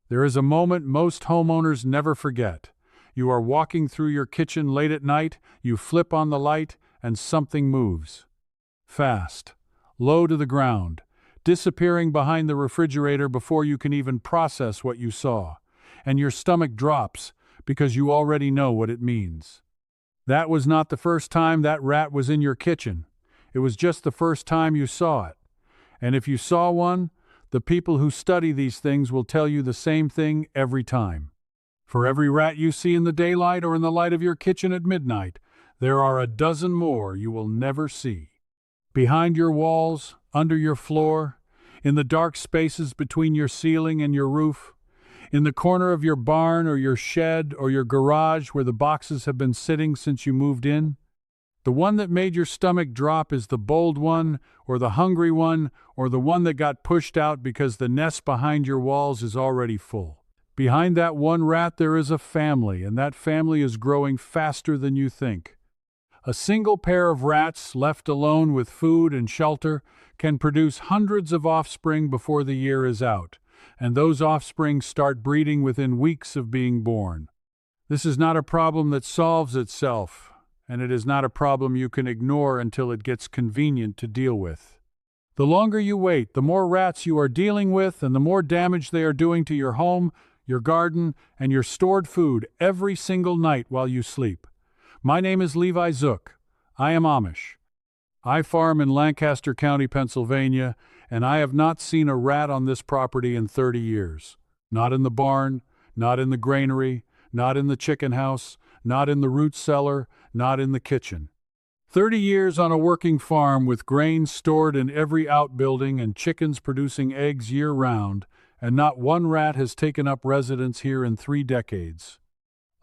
There is a moment most homeowners never forget. You are walking through your kitchen late at night, you flip on the light, and something moves. Fast, low to the ground, disappearing behind the refrigerator before you can even process what you saw. And your stomach drops because you already know what it means. That was not the first time that rat was in your kitchen. It was just the first time you saw it. And if you saw one, the people who study these things will tell you the same thing every time. For every rat you see in the daylight or in the light of your kitchen at midnight, there are a dozen more you will never see. Behind your walls, under your floor, in the dark spaces between your ceiling and your roof, in the corner of your barn or your shed or your garage where the boxes have been sitting since you moved in. The one that made your stomach drop is the bold one, or the hungry one, or the one that got pushed out because the nest behind your walls is already full. Behind that one rat there is a family, and that family is growing faster than you think. A single pair of rats left alone with food and shelter can produce hundreds of offspring before the year is out, and those offspring start breeding within weeks of being born. This is not a problem that solves itself, and it is not a problem you can ignore until it gets convenient to deal with. The longer you wait, the more rats you are dealing with, and the more damage they are doing to your home, your garden, and your stored food every single night while you sleep. My name is Levi Zook. I am Amish. I farm in Lancaster County, Pennsylvania, and I have not seen a rat on this property in 30 years. Not in the barn, not in the granary, not in the chicken house, not in the root cellar, not in the kitchen. 30 years on a working farm with grain stored in every outbuilding and chickens producing eggs year-round, and not one rat has taken up residence here in 3 decades.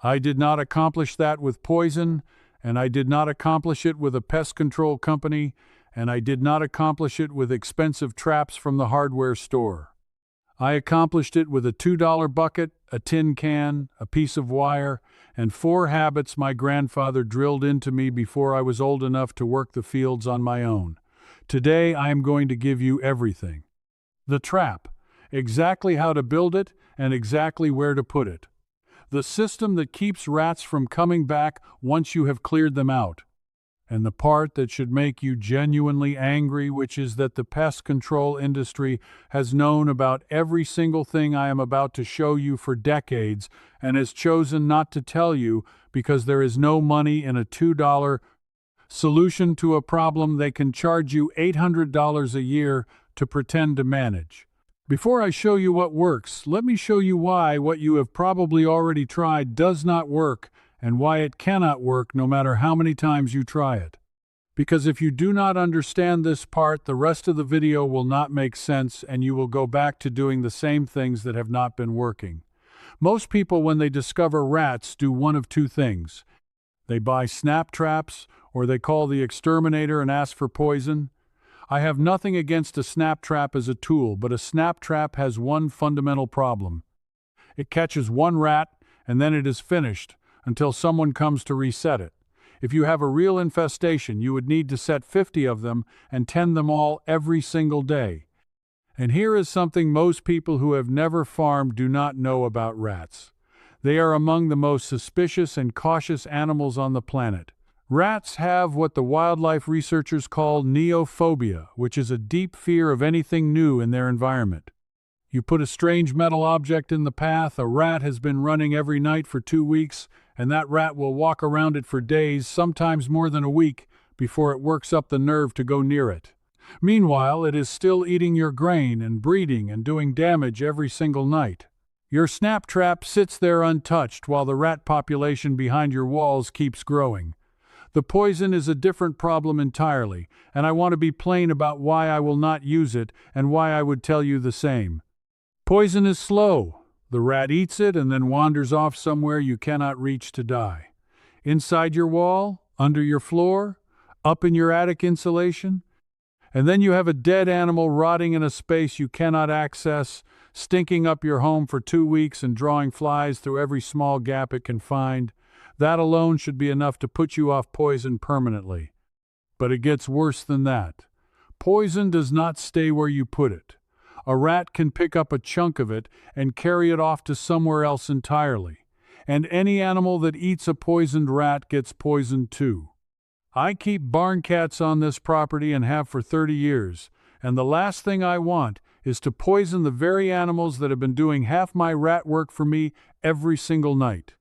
I did not accomplish that with poison, and I did not accomplish it with a pest control company, and I did not accomplish it with expensive traps from the hardware store. I accomplished it with a $2 bucket, a tin can, a piece of wire, and 4 habits my grandfather drilled into me before I was old enough to work the fields on my own. Today I am going to give you everything. The trap, exactly how to build it and exactly where to put it. The system that keeps rats from coming back once you have cleared them out. And the part that should make you genuinely angry, which is that the pest control industry has known about every single thing I am about to show you for decades and has chosen not to tell you because there is no money in a $2 solution to a problem they can charge you $800 a year to pretend to manage. Before I show you what works, let me show you why what you have probably already tried does not work and why it cannot work no matter how many times you try it. Because if you do not understand this part, the rest of the video will not make sense and you will go back to doing the same things that have not been working. Most people, when they discover rats, do one of 2 things. They buy snap traps, or they call the exterminator and ask for poison. I have nothing against a snap trap as a tool, but a snap trap has one fundamental problem. It catches one rat, and then it is finished, until someone comes to reset it. If you have a real infestation, you would need to set 50 of them and tend them all every single day. And here is something most people who have never farmed do not know about rats. They are among the most suspicious and cautious animals on the planet. Rats have what the wildlife researchers call neophobia, which is a deep fear of anything new in their environment. You put a strange metal object in the path, a rat has been running every night for 2 weeks, and that rat will walk around it for days, sometimes more than a week, before it works up the nerve to go near it. Meanwhile, it is still eating your grain and breeding and doing damage every single night. Your snap trap sits there untouched while the rat population behind your walls keeps growing. The poison is a different problem entirely, and I want to be plain about why I will not use it and why I would tell you the same. Poison is slow. The rat eats it and then wanders off somewhere you cannot reach to die. Inside your wall, under your floor, up in your attic insulation. And then you have a dead animal rotting in a space you cannot access, stinking up your home for 2 weeks and drawing flies through every small gap it can find. That alone should be enough to put you off poison permanently. But it gets worse than that. Poison does not stay where you put it. A rat can pick up a chunk of it and carry it off to somewhere else entirely. And any animal that eats a poisoned rat gets poisoned too. I keep barn cats on this property and have for 30 years, and the last thing I want is to poison the very animals that have been doing half my rat work for me every single night.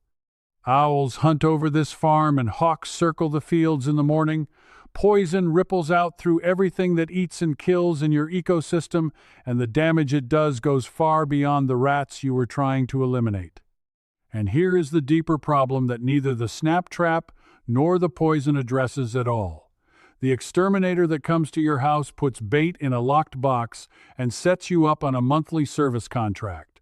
Owls hunt over this farm and hawks circle the fields in the morning. Poison ripples out through everything that eats and kills in your ecosystem, and the damage it does goes far beyond the rats you were trying to eliminate. And here is the deeper problem that neither the snap trap nor the poison addresses at all. The exterminator that comes to your house puts bait in a locked box and sets you up on a monthly service contract.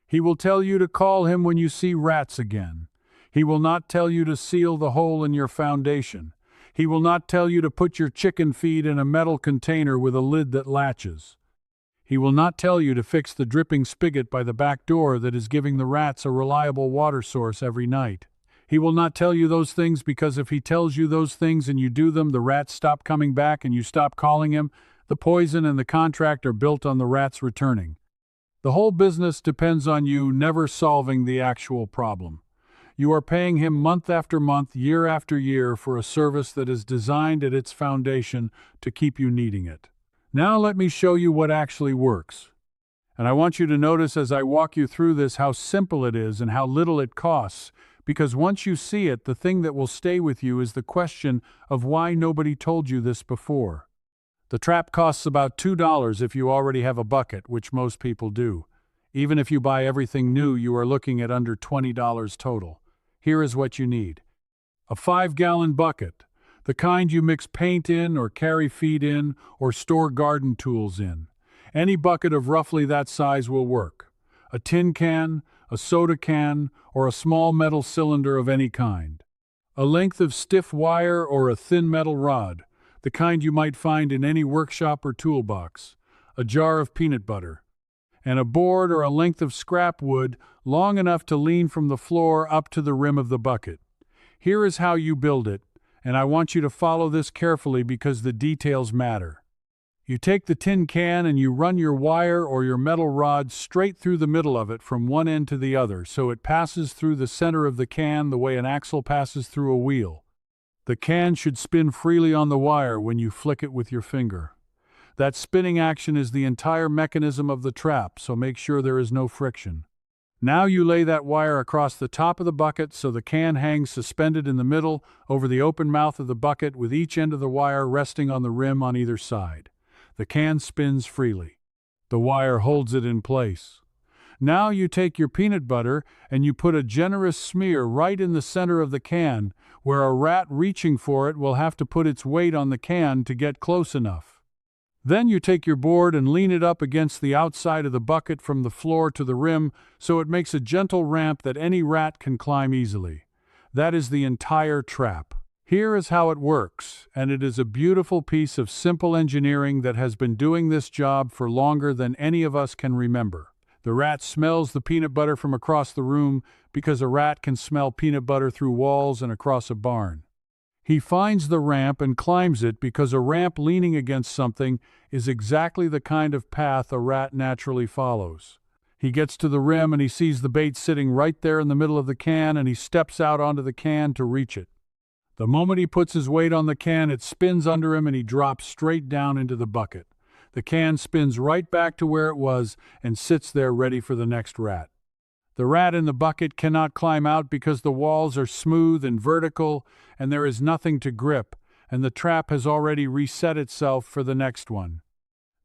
He will tell you to call him when you see rats again. He will not tell you to seal the hole in your foundation. He will not tell you to put your chicken feed in a metal container with a lid that latches. He will not tell you to fix the dripping spigot by the back door that is giving the rats a reliable water source every night. He will not tell you those things because if he tells you those things and you do them, the rats stop coming back and you stop calling him. The poison and the contract are built on the rats returning. The whole business depends on you never solving the actual problem. You are paying him month after month, year after year for a service that is designed at its foundation to keep you needing it. Now let me show you what actually works. And I want you to notice as I walk you through this how simple it is and how little it costs, because once you see it, the thing that will stay with you is the question of why nobody told you this before. The trap costs about $2 if you already have a bucket, which most people do. Even if you buy everything new, you are looking at under $20 total. Here is what you need. A 5-gallon bucket, the kind you mix paint in or carry feed in or store garden tools in. Any bucket of roughly that size will work. A tin can, a soda can, or a small metal cylinder of any kind. A length of stiff wire or a thin metal rod, the kind you might find in any workshop or toolbox. A jar of peanut butter. And a board or a length of scrap wood long enough to lean from the floor up to the rim of the bucket. Here is how you build it, and I want you to follow this carefully because the details matter. You take the tin can and you run your wire or your metal rod straight through the middle of it from one end to the other so it passes through the center of the can the way an axle passes through a wheel. The can should spin freely on the wire when you flick it with your finger. That spinning action is the entire mechanism of the trap, so make sure there is no friction. Now you lay that wire across the top of the bucket so the can hangs suspended in the middle over the open mouth of the bucket with each end of the wire resting on the rim on either side. The can spins freely. The wire holds it in place. Now you take your peanut butter and you put a generous smear right in the center of the can, where a rat reaching for it will have to put its weight on the can to get close enough. Then you take your board and lean it up against the outside of the bucket from the floor to the rim so it makes a gentle ramp that any rat can climb easily. That is the entire trap. Here is how it works, and it is a beautiful piece of simple engineering that has been doing this job for longer than any of us can remember. The rat smells the peanut butter from across the room because a rat can smell peanut butter through walls and across a barn. He finds the ramp and climbs it because a ramp leaning against something is exactly the kind of path a rat naturally follows. He gets to the rim and he sees the bait sitting right there in the middle of the can and he steps out onto the can to reach it. The moment he puts his weight on the can, it spins under him and he drops straight down into the bucket. The can spins right back to where it was and sits there ready for the next rat. The rat in the bucket cannot climb out because the walls are smooth and vertical and there is nothing to grip, and the trap has already reset itself for the next one.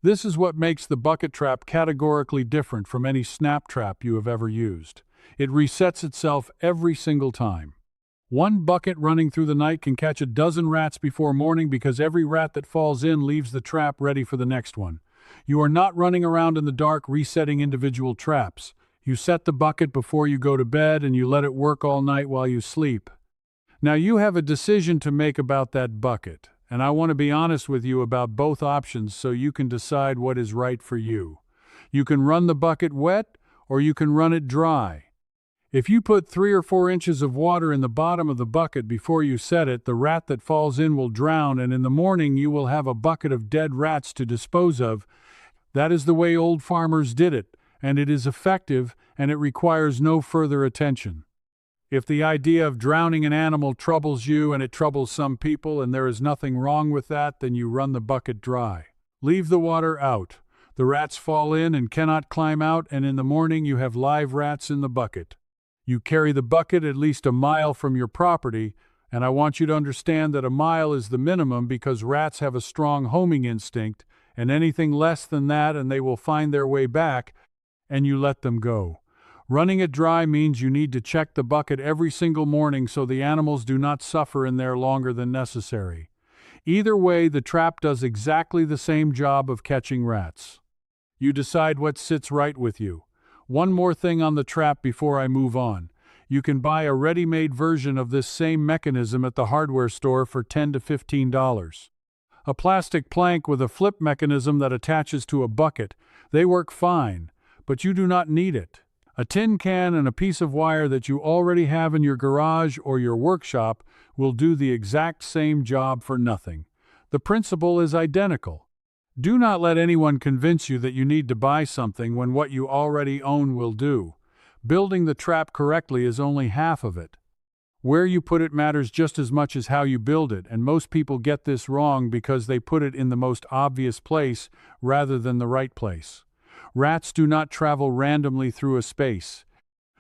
This is what makes the bucket trap categorically different from any snap trap you have ever used. It resets itself every single time. One bucket running through the night can catch a dozen rats before morning because every rat that falls in leaves the trap ready for the next one. You are not running around in the dark resetting individual traps. You set the bucket before you go to bed and you let it work all night while you sleep. Now you have a decision to make about that bucket, and I want to be honest with you about both options so you can decide what is right for you. You can run the bucket wet or you can run it dry. If you put 3 or 4 inches of water in the bottom of the bucket before you set it, the rat that falls in will drown, and in the morning you will have a bucket of dead rats to dispose of. That is the way old farmers did it, and it is effective, and it requires no further attention. If the idea of drowning an animal troubles you, and it troubles some people, and there is nothing wrong with that, then you run the bucket dry. Leave the water out. The rats fall in and cannot climb out, and in the morning you have live rats in the bucket. You carry the bucket at least a mile from your property, and I want you to understand that a mile is the minimum because rats have a strong homing instinct, and anything less than that and they will find their way back, and you let them go. Running it dry means you need to check the bucket every single morning so the animals do not suffer in there longer than necessary. Either way, the trap does exactly the same job of catching rats. You decide what sits right with you. One more thing on the trap before I move on. You can buy a ready-made version of this same mechanism at the hardware store for $10 to $15. A plastic plank with a flip mechanism that attaches to a bucket. They work fine, but you do not need it. A tin can and a piece of wire that you already have in your garage or your workshop will do the exact same job for nothing. The principle is identical. Do not let anyone convince you that you need to buy something when what you already own will do. Building the trap correctly is only half of it. Where you put it matters just as much as how you build it, and most people get this wrong because they put it in the most obvious place rather than the right place. Rats do not travel randomly through a space.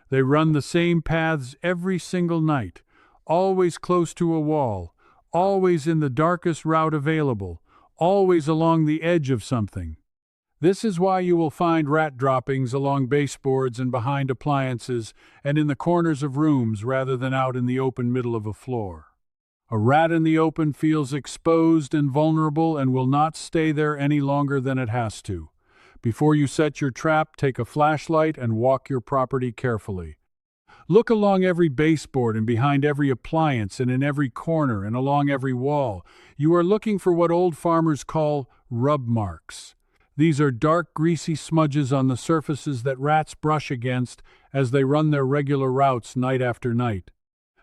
They run the same paths every single night, always close to a wall, always in the darkest route available, always along the edge of something. This is why you will find rat droppings along baseboards and behind appliances and in the corners of rooms rather than out in the open middle of a floor. A rat in the open feels exposed and vulnerable and will not stay there any longer than it has to. Before you set your trap, take a flashlight and walk your property carefully. Look along every baseboard and behind every appliance and in every corner and along every wall. You are looking for what old farmers call rub marks. These are dark, greasy smudges on the surfaces that rats brush against as they run their regular routes night after night.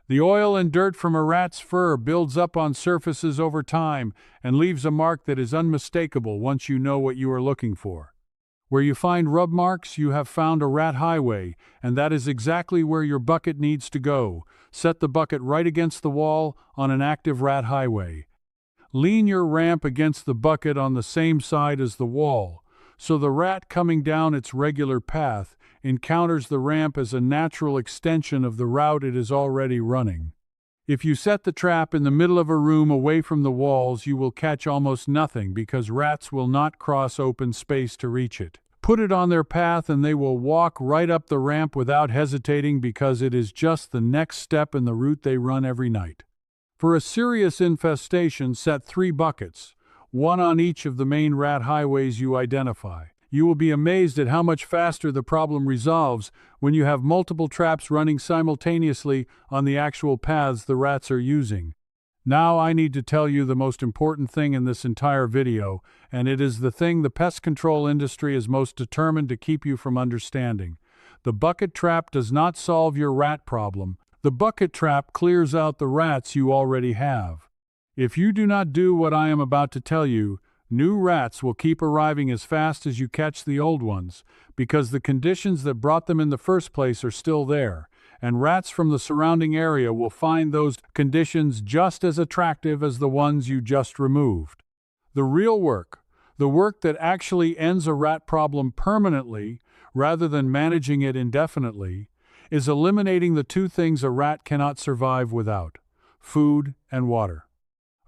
The oil and dirt from a rat's fur builds up on surfaces over time and leaves a mark that is unmistakable once you know what you are looking for. Where you find rub marks, you have found a rat highway, and that is exactly where your bucket needs to go. Set the bucket right against the wall on an active rat highway. Lean your ramp against the bucket on the same side as the wall, so the rat coming down its regular path encounters the ramp as a natural extension of the route it is already running. If you set the trap in the middle of a room away from the walls, you will catch almost nothing because rats will not cross open space to reach it. Put it on their path and they will walk right up the ramp without hesitating because it is just the next step in the route they run every night. For a serious infestation, set 3 buckets, one on each of the main rat highways you identify. You will be amazed at how much faster the problem resolves when you have multiple traps running simultaneously on the actual paths the rats are using. Now I need to tell you the most important thing in this entire video, and it is the thing the pest control industry is most determined to keep you from understanding. The bucket trap does not solve your rat problem. The bucket trap clears out the rats you already have. If you do not do what I am about to tell you, new rats will keep arriving as fast as you catch the old ones, because the conditions that brought them in the first place are still there, and rats from the surrounding area will find those conditions just as attractive as the ones you just removed. The real work, the work that actually ends a rat problem permanently rather than managing it indefinitely, is eliminating the 2 things a rat cannot survive without: food and water.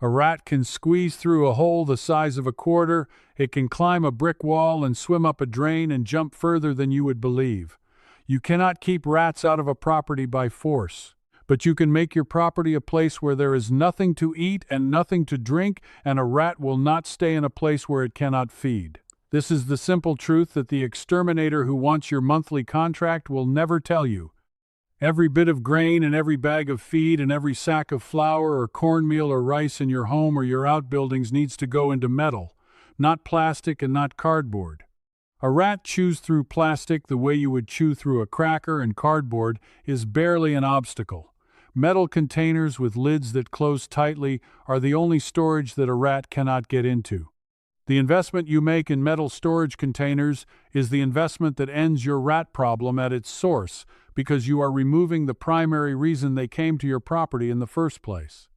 A rat can squeeze through a hole the size of a quarter, it can climb a brick wall and swim up a drain and jump further than you would believe. You cannot keep rats out of a property by force, but you can make your property a place where there is nothing to eat and nothing to drink, and a rat will not stay in a place where it cannot feed. This is the simple truth that the exterminator who wants your monthly contract will never tell you. Every bit of grain and every bag of feed and every sack of flour or cornmeal or rice in your home or your outbuildings needs to go into metal, not plastic and not cardboard. A rat chews through plastic the way you would chew through a cracker, and cardboard is barely an obstacle. Metal containers with lids that close tightly are the only storage that a rat cannot get into. The investment you make in metal storage containers is the investment that ends your rat problem at its source, because you are removing the primary reason they came to your property in the first place.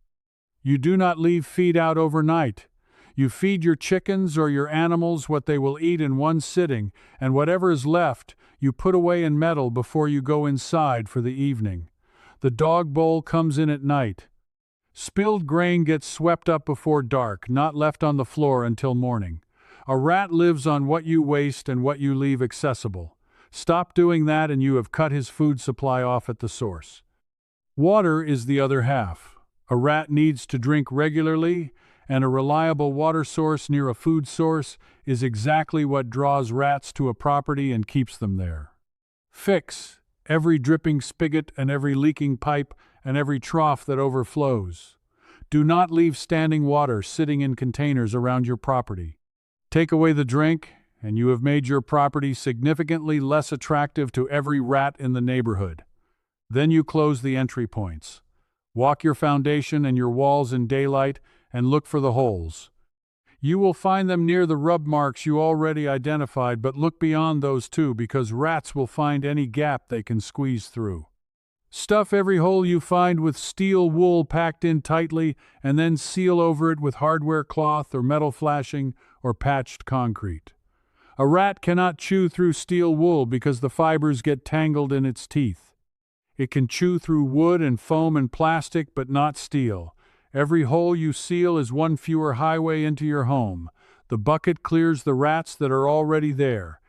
You do not leave feed out overnight. You feed your chickens or your animals what they will eat in one sitting, and whatever is left, you put away in metal before you go inside for the evening. The dog bowl comes in at night. Spilled grain gets swept up before dark, not left on the floor until morning. A rat lives on what you waste and what you leave accessible. Stop doing that and you have cut his food supply off at the source. Water is the other half. A rat needs to drink regularly, and a reliable water source near a food source is exactly what draws rats to a property and keeps them there. Fix every dripping spigot and every leaking pipe and every trough that overflows. Do not leave standing water sitting in containers around your property. Take away the drink, and you have made your property significantly less attractive to every rat in the neighborhood. Then you close the entry points. Walk your foundation and your walls in daylight and look for the holes. You will find them near the rub marks you already identified, but look beyond those too, because rats will find any gap they can squeeze through. Stuff every hole you find with steel wool packed in tightly, and then seal over it with hardware cloth or metal flashing or patched concrete. A rat cannot chew through steel wool because the fibers get tangled in its teeth. It can chew through wood and foam and plastic, but not steel. Every hole you seal is one fewer highway into your home. The bucket clears the rats that are already there.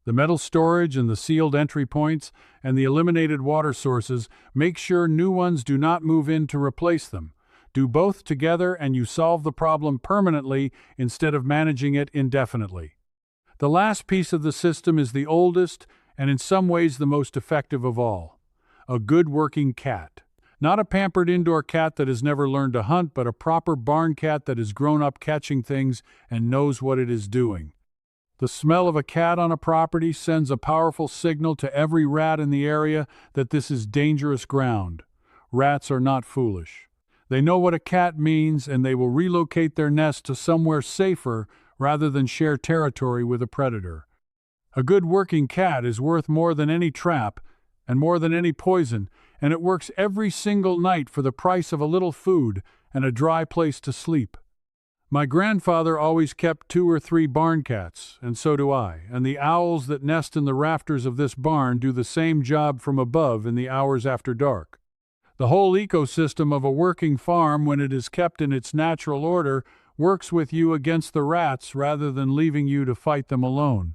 The metal storage and the sealed entry points and the eliminated water sources make sure new ones do not move in to replace them. Do both together and you solve the problem permanently instead of managing it indefinitely. The last piece of the system is the oldest and in some ways the most effective of all. A good working cat. Not a pampered indoor cat that has never learned to hunt, but a proper barn cat that has grown up catching things and knows what it is doing. The smell of a cat on a property sends a powerful signal to every rat in the area that this is dangerous ground. Rats are not foolish. They know what a cat means, and they will relocate their nest to somewhere safer rather than share territory with a predator. A good working cat is worth more than any trap and more than any poison, and it works every single night for the price of a little food and a dry place to sleep. My grandfather always kept 2 or 3 barn cats, and so do I, and the owls that nest in the rafters of this barn do the same job from above in the hours after dark. The whole ecosystem of a working farm, when it is kept in its natural order, works with you against the rats rather than leaving you to fight them alone.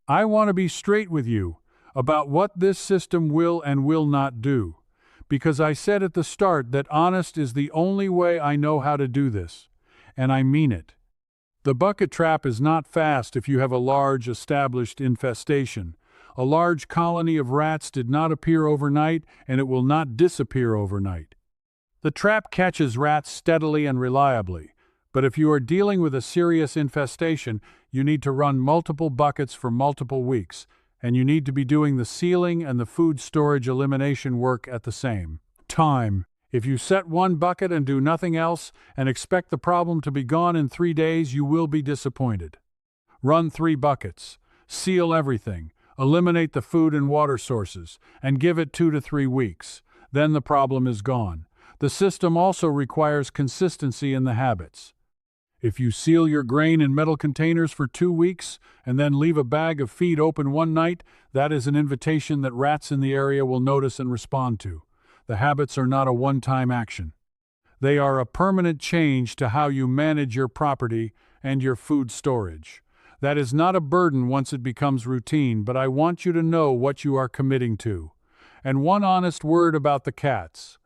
I want to be straight with you about what this system will and will not do, because I said at the start that honest is the only way I know how to do this, and I mean it. The bucket trap is not fast if you have a large established infestation. A large colony of rats did not appear overnight, and it will not disappear overnight. The trap catches rats steadily and reliably, but if you are dealing with a serious infestation, you need to run multiple buckets for multiple weeks, and you need to be doing the sealing and the food storage elimination work at the same time. If you set one bucket and do nothing else and expect the problem to be gone in 3 days, you will be disappointed. Run 3 buckets, seal everything, eliminate the food and water sources, and give it 2 to 3 weeks. Then the problem is gone. The system also requires consistency in the habits. If you seal your grain in metal containers for 2 weeks and then leave a bag of feed open one night, that is an invitation that rats in the area will notice and respond to. The habits are not a one-time action. They are a permanent change to how you manage your property and your food storage. That is not a burden once it becomes routine, but I want you to know what you are committing to. And one honest word about the cats.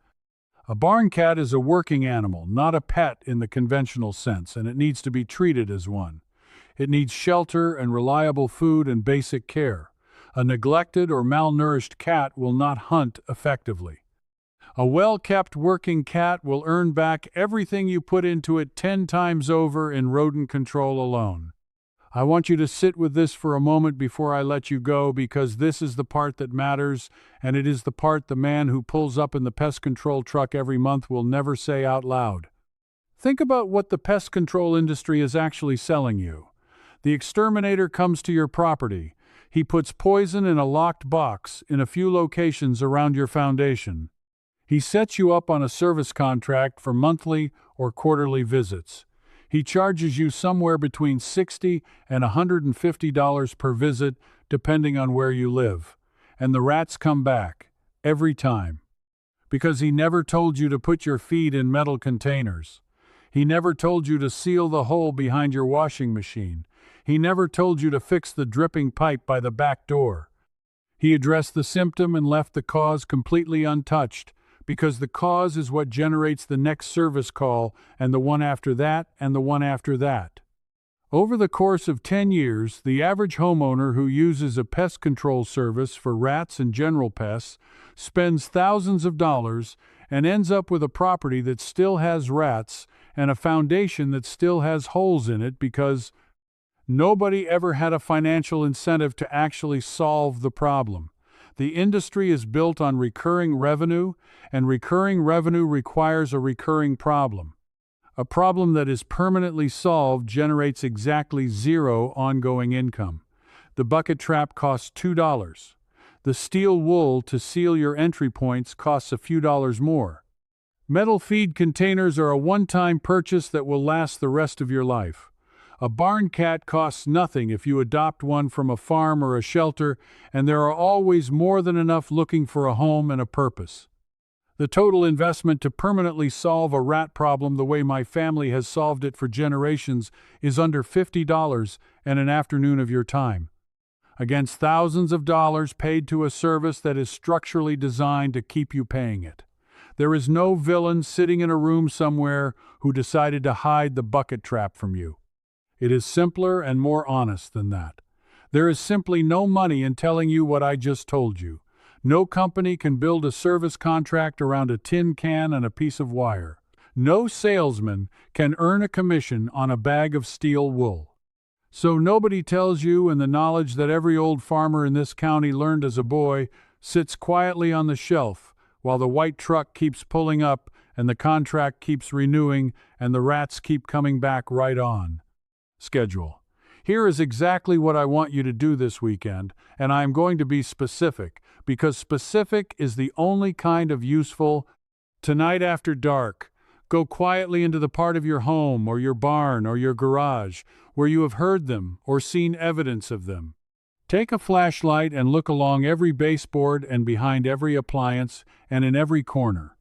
A barn cat is a working animal, not a pet in the conventional sense, and it needs to be treated as one. It needs shelter and reliable food and basic care. A neglected or malnourished cat will not hunt effectively. A well-kept working cat will earn back everything you put into it 10 times over in rodent control alone. I want you to sit with this for a moment before I let you go, because this is the part that matters, and it is the part the man who pulls up in the pest control truck every month will never say out loud. Think about what the pest control industry is actually selling you. The exterminator comes to your property. He puts poison in a locked box in a few locations around your foundation. He sets you up on a service contract for monthly or quarterly visits. He charges you somewhere between $60 and $150 per visit, depending on where you live. And the rats come back, every time. Because he never told you to put your feed in metal containers. He never told you to seal the hole behind your washing machine. He never told you to fix the dripping pipe by the back door. He addressed the symptom and left the cause completely untouched, because the cause is what generates the next service call, and the one after that, and the one after that. Over the course of 10 years, the average homeowner who uses a pest control service for rats and general pests spends thousands of dollars and ends up with a property that still has rats and a foundation that still has holes in it because nobody ever had a financial incentive to actually solve the problem. The industry is built on recurring revenue, and recurring revenue requires a recurring problem. A problem that is permanently solved generates exactly zero ongoing income. The bucket trap costs $2. The steel wool to seal your entry points costs a few dollars more. Metal feed containers are a one-time purchase that will last the rest of your life. A barn cat costs nothing if you adopt one from a farm or a shelter, and there are always more than enough looking for a home and a purpose. The total investment to permanently solve a rat problem the way my family has solved it for generations is under $50 and an afternoon of your time, against thousands of dollars paid to a service that is structurally designed to keep you paying it. There is no villain sitting in a room somewhere who decided to hide the bucket trap from you. It is simpler and more honest than that. There is simply no money in telling you what I just told you. No company can build a service contract around a tin can and a piece of wire. No salesman can earn a commission on a bag of steel wool. So nobody tells you, and the knowledge that every old farmer in this county learned as a boy sits quietly on the shelf while the white truck keeps pulling up and the contract keeps renewing and the rats keep coming back right on schedule. Here is exactly what I want you to do this weekend, and I am going to be specific, because specific is the only kind of useful. Tonight after dark, go quietly into the part of your home or your barn or your garage where you have heard them or seen evidence of them. Take a flashlight and look along every baseboard and behind every appliance and in every corner.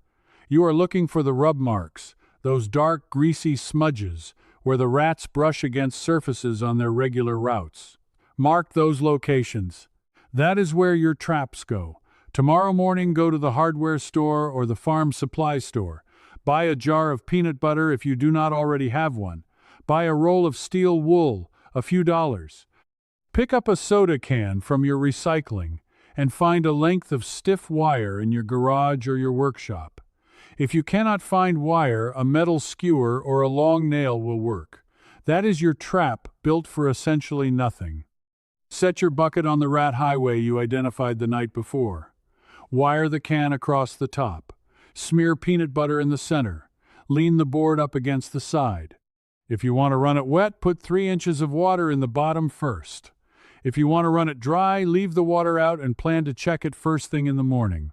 You are looking for the rub marks, those dark, greasy smudges where the rats brush against surfaces on their regular routes. Mark those locations. That is where your traps go. Tomorrow morning, go to the hardware store or the farm supply store. Buy a jar of peanut butter if you do not already have one. Buy a roll of steel wool, a few dollars. Pick up a soda can from your recycling and find a length of stiff wire in your garage or your workshop. If you cannot find wire, a metal skewer or a long nail will work. That is your trap built for essentially nothing. Set your bucket on the rat highway you identified the night before. Wire the can across the top. Smear peanut butter in the center. Lean the board up against the side. If you want to run it wet, put 3 inches of water in the bottom first. If you want to run it dry, leave the water out and plan to check it first thing in the morning.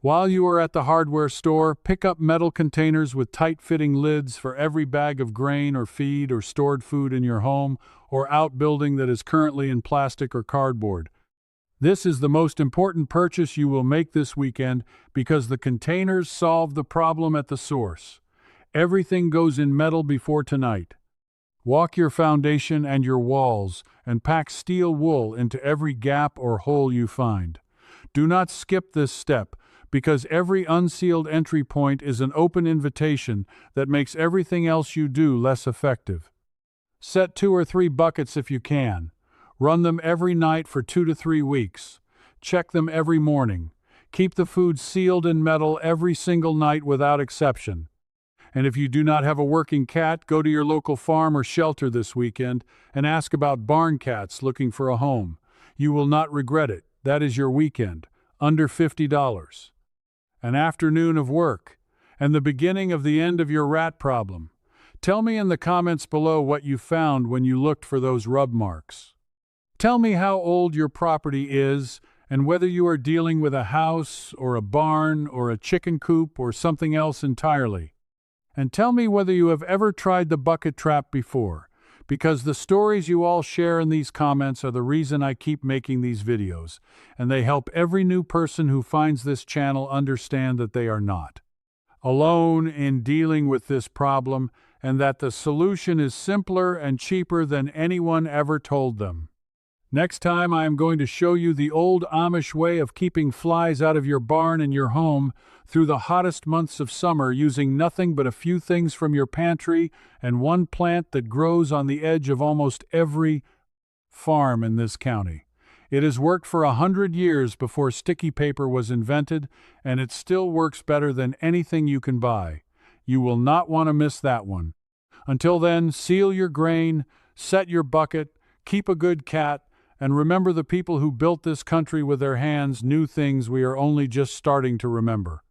While you are at the hardware store, pick up metal containers with tight-fitting lids for every bag of grain or feed or stored food in your home or outbuilding that is currently in plastic or cardboard. This is the most important purchase you will make this weekend because the containers solve the problem at the source. Everything goes in metal before tonight. Walk your foundation and your walls and pack steel wool into every gap or hole you find. Do not skip this step, because every unsealed entry point is an open invitation that makes everything else you do less effective. Set 2 or 3 buckets if you can. Run them every night for 2 to 3 weeks. Check them every morning. Keep the food sealed in metal every single night without exception. And if you do not have a working cat, go to your local farm or shelter this weekend and ask about barn cats looking for a home. You will not regret it. That is your weekend, under $50. An afternoon of work, and the beginning of the end of your rat problem. Tell me in the comments below what you found when you looked for those rub marks. Tell me how old your property is and whether you are dealing with a house or a barn or a chicken coop or something else entirely. And tell me whether you have ever tried the bucket trap before, because the stories you all share in these comments are the reason I keep making these videos, and they help every new person who finds this channel understand that they are not alone in dealing with this problem and that the solution is simpler and cheaper than anyone ever told them. Next time I am going to show you the old Amish way of keeping flies out of your barn and your home through the hottest months of summer using nothing but a few things from your pantry and one plant that grows on the edge of almost every farm in this county. It has worked for 100 years before sticky paper was invented, and it still works better than anything you can buy. You will not want to miss that one. Until then, seal your grain, set your bucket, keep a good cat, and remember the people who built this country with their hands knew things we are only just starting to remember.